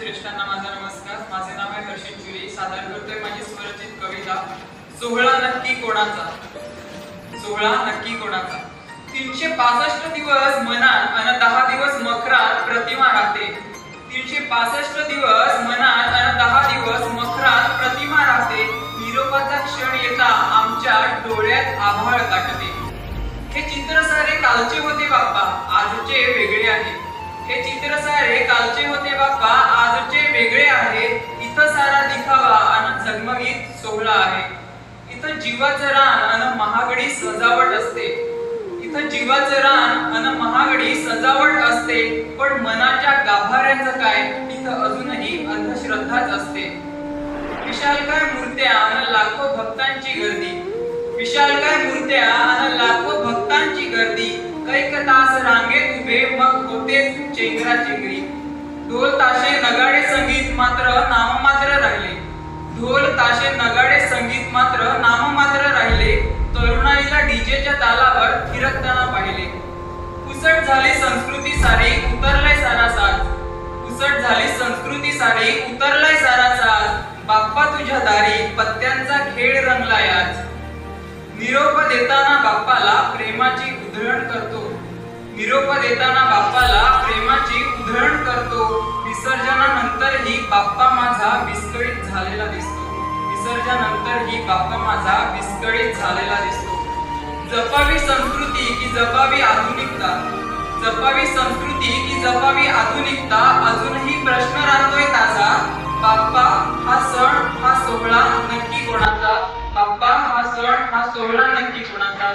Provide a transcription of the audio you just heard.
श्रेष्ठांना माझा नमस्कार। माझे नाव आहे हर्षित चुरी। सादर करतोय माझी स्वरचित कविता सोहळा नक्की कोणाचा। सोहळा नक्की कोणाचा। 365 दिवस मनात अन 10 दिवस मखरात प्रतिमा राहते। 365 दिवस मनात अन 10 दिवस मखरात प्रतिमा राहते। निरोपाचा क्षण येता आमच्या डोळ्यात आभाळ दाटते। हे चित्र सारे कालचे होते बाप्पा, आजचे वेगळे आहे। हे चित्र सारे कालचे होते बाप्पा, आजचे वेगळे आहे। इथं सारा दिखावा अन झगमगीत सोहळा आहे। इथं जीवाचं रान अन महागडी सजावट असते। इथं जीवाचं रान अन महागडी सजावट असते। पण मनाच्या गाभाऱ्याचं काय, इथं अजूनही अंधश्रद्धाच असते। विशालकाय मूर्त्या अन लाखो भक्तांची गर्दी। विशालकाय मूर्त्या अन लाखो भक्तांची गर्दी। कैक तास रांगेत उभे मग होतेच चेंगरा चेंगरी। ढोल ताशे नगाडे संगीत मात्र नाममात्र राहिले। ढोल ताशे नगाडे संगीत मात्र नाममात्र राहिले। तरुणाईला डीजेच्या तालावर थिरकताना पाहिले। पुसट झाली संस्कृती सारी, उतरलाय सारा साज। पुसट झाली संस्कृती सारी, उतरलाय सारा साज। बाप्पा तुझ्या दारी पत्त्यांचा खेळ रंगलाय आज। निरोप देताना बाप्पाला प्रेमाची उधळण करतो। निरोप देताना बाप्पाला प्रेमाची उधळण करतो। विसर्जनानंतरही बाप्पा माझा विस्कळीत झालेला दिसतो। विसर्जनानंतरही बाप्पा माझा विस्कळीत झालेला दिसतो। जपावी संस्कृती की जपावी आधुनिकता। जपावी संस्कृती की जपावी आधुनिकता, अजूनही प्रश्न राहतोय ताजा। बाप्पा हा सण हा सोहळा नक्की कोणाचा। बाप्पा हा सण हा सोहळा नक्की कोणाचा।